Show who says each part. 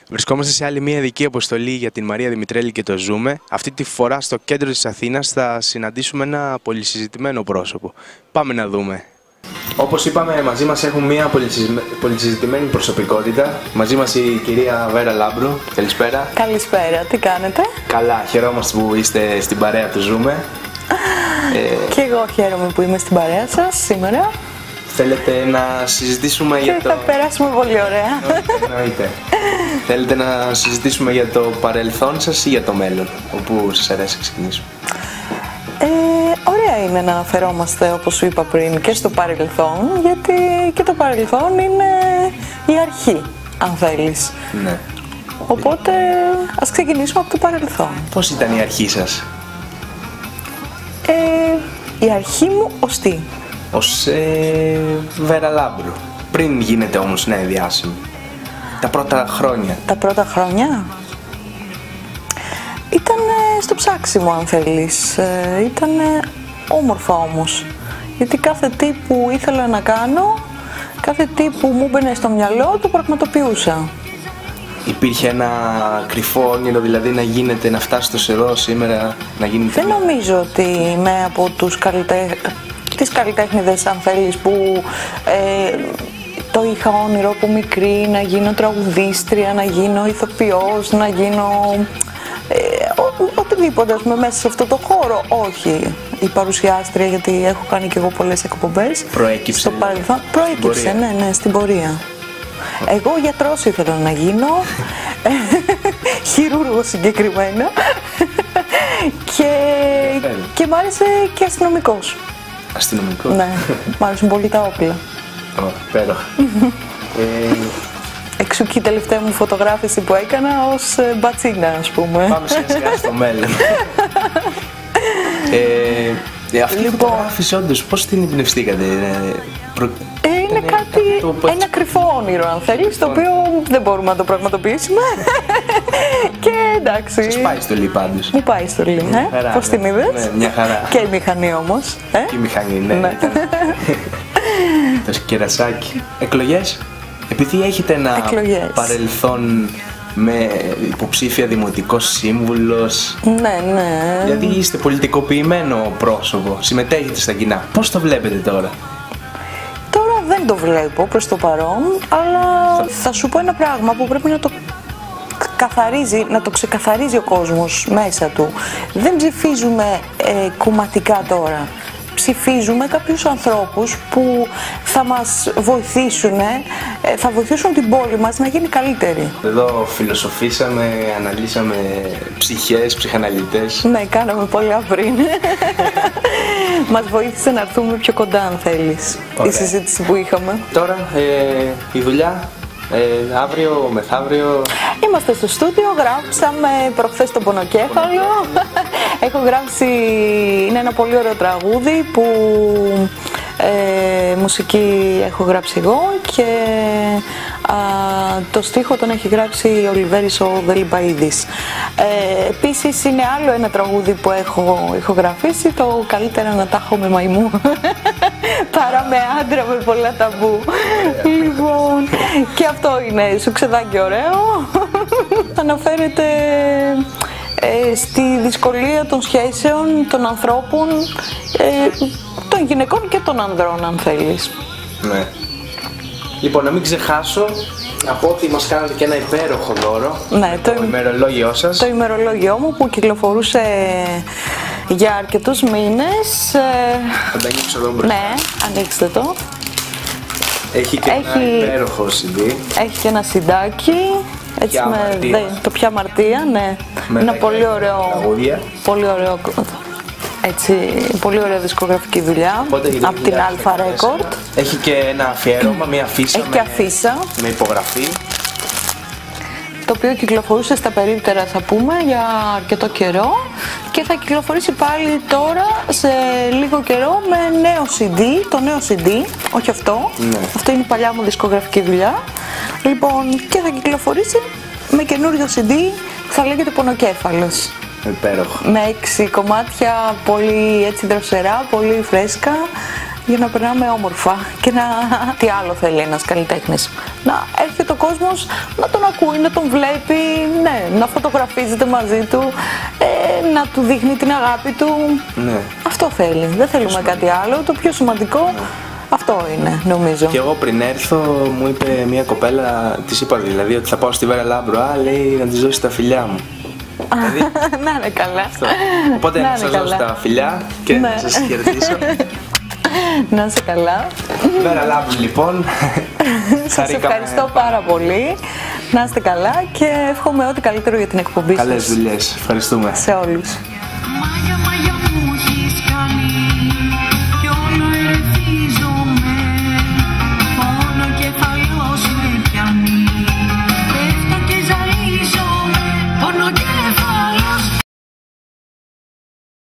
Speaker 1: Βρισκόμαστε σε άλλη μια ειδική αποστολή για την Μαρία Δημητρέλη και το Ζούμε. Αυτή τη φορά στο κέντρο της Αθήνας θα συναντήσουμε ένα πολυσυζητημένο πρόσωπο. Πάμε να δούμε. Όπως είπαμε, μαζί μας έχουν μια πολυσυζητημένη προσωπικότητα. Μαζί μας η κυρία Βέρα Λάμπρου. Καλησπέρα.
Speaker 2: Καλησπέρα, τι κάνετε?
Speaker 1: Καλά, χαιρόμαστε που είστε στην παρέα του Ζούμε.
Speaker 2: Και εγώ χαίρομαι που είμαι στην παρέα σας σήμερα.
Speaker 1: Θέλετε να συζητήσουμε για το...
Speaker 2: θα περάσουμε πολύ ωραία.
Speaker 1: Εννοείται. Θέλετε να συζητήσουμε για το παρελθόν σας ή για το μέλλον? Όπου σας αρέσει να ξεκινήσουμε?
Speaker 2: Ωραία είναι να αναφερόμαστε, όπως σου είπα πριν, και στο παρελθόν, γιατί και το παρελθόν είναι η αρχή, αν θέλεις.
Speaker 1: Ναι.
Speaker 2: Οπότε ας ξεκινήσουμε από το παρελθόν.
Speaker 1: Πώς ήταν η αρχή σας?
Speaker 2: Η αρχή μου ως τι?
Speaker 1: Ως Βέρα Λάμπρου. Πριν γίνετε όμως νέα διάσημη. Τα πρώτα χρόνια.
Speaker 2: Τα πρώτα χρόνια? Ήταν στο ψάξιμο, αν θέλεις. Ήταν όμορφα όμως. Γιατί κάθε τι που ήθελα να κάνω, κάθε τι που μου μπαινε στο μυαλό, το πραγματοποιούσα.
Speaker 1: Υπήρχε ένα κρυφό όνειρο, δηλαδή να φτάσετε εδώ σήμερα, να γίνετε...
Speaker 2: Δεν νομίζω ότι είμαι από τις καλλιτέχνηδες, αν θέλεις, που το είχα όνειρο από μικρή να γίνω τραγουδίστρια, να γίνω ηθοποιός, να γίνω οτιδήποτε, ας πούμε, μέσα σε αυτό το χώρο. Όχι, η παρουσιάστρια, γιατί έχω κάνει και εγώ πολλές εκπομπές.
Speaker 1: Προέκυψε
Speaker 2: στο παρελθόν. Προέκυψε, ναι, στην πορεία. Εγώ γιατρός ήθελα να γίνω, χειρούργος συγκεκριμένα, και μ' άρεσε και αστυνομικός.
Speaker 1: Αστυνομικός?
Speaker 2: Ναι, μ' άρεσαν πολύ τα όπλα.
Speaker 1: Πέροχα.
Speaker 2: Εξού και η τελευταία μου φωτογράφηση που έκανα ως μπατσίνα, ας πούμε.
Speaker 1: Πάμε σιγά στο μέλλον. Αυτή η φωτογράφηση, όντως, πώς την εμπνευστήκατε?
Speaker 2: Είναι ένα κρυφό όνειρο, αν θέλεις, το οποίο δεν μπορούμε να το πραγματοποιήσουμε. Και εντάξει.
Speaker 1: Σας πάει στολή πάντως?
Speaker 2: Μου πάει στολή, πώς την είδες?
Speaker 1: Ναι, μια χαρά.
Speaker 2: Και η μηχανή όμως.
Speaker 1: Και η μηχανή, ναι. Το σκερασάκι. Εκλογές? Επειδή έχετε ένα παρελθόν με υποψήφια δημοτικός σύμβουλος.
Speaker 2: Ναι.
Speaker 1: Γιατί είστε πολιτικοποιημένο πρόσωπο, συμμετέχετε στα κοινά. Πώς το βλέπετε τώρα?
Speaker 2: Τώρα δεν το βλέπω προς το παρόν, αλλά θα σου πω ένα πράγμα που πρέπει να το ξεκαθαρίζει ο κόσμος μέσα του. Δεν ψηφίζουμε κομματικά τώρα. Ψηφίζουμε κάποιους ανθρώπους που θα μας βοηθήσουν, θα βοηθήσουν την πόλη μας να γίνει καλύτερη.
Speaker 1: Εδώ φιλοσοφήσαμε, αναλύσαμε ψυχές, ψυχαναλυτές.
Speaker 2: Ναι, κάναμε πολλά πριν. Μας βοήθησε να έρθουμε πιο κοντά, αν θέλεις. Ωραία. Η συζήτηση που είχαμε.
Speaker 1: Τώρα η δουλειά, αύριο, μεθαύριο...
Speaker 2: Είμαστε στο στούντιο, γράψαμε προχθές το Πονοκέφαλο. Έχω γράψει, είναι ένα πολύ ωραίο τραγούδι που μουσική έχω γράψει εγώ και το στίχο τον έχει γράψει ο Λιβέρης ο Δελιμπαΐδης. Επίσης είναι άλλο ένα τραγούδι που έχω ηχογραφήσει, το καλύτερα να τα έχω με μαϊμού παρά με άντρα με πολλά ταμπού. Λοιπόν, και αυτό είναι σουξεδάκι ωραίο. Αναφέρεται στη δυσκολία των σχέσεων των ανθρώπων, των γυναικών και των ανδρών, αν θέλεις.
Speaker 1: Ναι. Λοιπόν, να μην ξεχάσω να πω ότι μας κάνατε και ένα υπέροχο δώρο.
Speaker 2: Ναι,
Speaker 1: το ημερολόγιό σας.
Speaker 2: Το ημερολόγιό μου που κυκλοφορούσε για αρκετούς μήνες.
Speaker 1: Θα τα ανοίξω εδώ μπροστά.
Speaker 2: Ναι, ανοίξτε το.
Speaker 1: Έχει και ένα υπέροχο CD.
Speaker 2: Έχει και ένα συντάκι. Έτσι το Ποια Αμαρτία, ναι. Ένα πολύ ωραίο. Πολύ ωραίο. Έτσι, πολύ ωραία δισκογραφική δουλειά από την Alpha Record.
Speaker 1: Έχει και ένα αφιέρωμα, μια αφίσα.
Speaker 2: Έχει και αφίσα
Speaker 1: με υπογραφή.
Speaker 2: Το οποίο κυκλοφορούσε στα περίπτερα, θα πούμε, για αρκετό καιρό και θα κυκλοφορήσει πάλι τώρα σε λίγο καιρό με νέο CD, το νέο CD, όχι αυτό, αυτό είναι η παλιά μου δισκογραφική δουλειά. Λοιπόν, και θα κυκλοφορήσει με καινούριο CD που θα λέγεται Πονοκέφαλος.
Speaker 1: Υπέροχο.
Speaker 2: Με 6 κομμάτια, πολύ έτσι δροσερά, πολύ φρέσκα. για να περνάμε όμορφα και να... Τι άλλο θέλει ένας καλλιτέχνης? Να έρχεται ο κόσμος να τον ακούει, να τον βλέπει, ναι, να φωτογραφίζεται μαζί του, να του δείχνει την αγάπη του.
Speaker 1: Ναι.
Speaker 2: Αυτό θέλει, δεν θέλουμε κάτι άλλο. Το πιο σημαντικό αυτό είναι, νομίζω.
Speaker 1: Και εγώ πριν έρθω μου είπε μια κοπέλα, της είπα δηλαδή ότι θα πάω στη Βέρα Λάμπρο, λέει να της δώσει τα φιλιά μου. Δηλαδή,
Speaker 2: να είναι καλά.
Speaker 1: Αυτό. Οπότε να σας δώσω τα φιλιά και να σας χαιρετήσω.
Speaker 2: Να είσαι καλά.
Speaker 1: Βέρα Λάμπρο λοιπόν.
Speaker 2: Σας ευχαριστώ πάρα πολύ. Να είστε καλά και εύχομαι ό,τι καλύτερο για την εκπομπή σας.
Speaker 1: Καλές δουλειές. Ευχαριστούμε.
Speaker 2: Σε όλους.